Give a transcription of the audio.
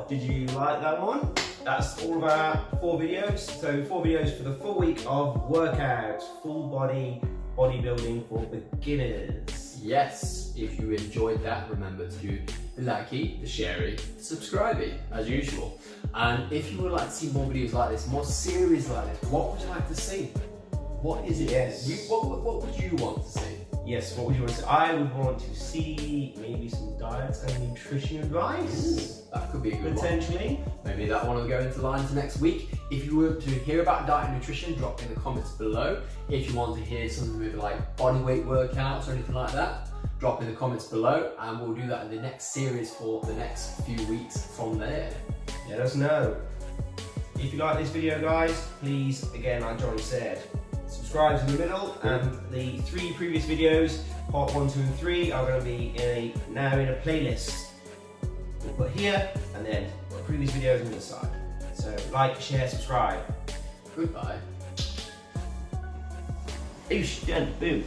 Did you like that one? That's all of our 4 videos. So 4 videos for the full week of workouts, full body bodybuilding for beginners. Yes, if you enjoyed that, remember to do the likey, the sharey, the subscribey, as usual. And if you would like to see more videos like this, more series like this, what would you like to see? What is it? Yes. What would you want to see? Yes, what would you want to see? I would want to see maybe some diets and nutrition advice. Ooh, that could be a good potentially. one. Maybe that one will go into line to next week. If you were to hear about diet and nutrition, drop in the comments below. If you want to hear something with like bodyweight workouts or anything like that, drop in the comments below and we'll do that in the next series for the next few weeks from there. let us know. If you like this video, guys, please, again, like Johnny said, subscribe to the middle, and the 3 previous videos, part 1, 2 and 3, are going to be now in a playlist. We'll put here, and then the previous videos on this side. So like, share, subscribe. Goodbye. Oosh, done, boom.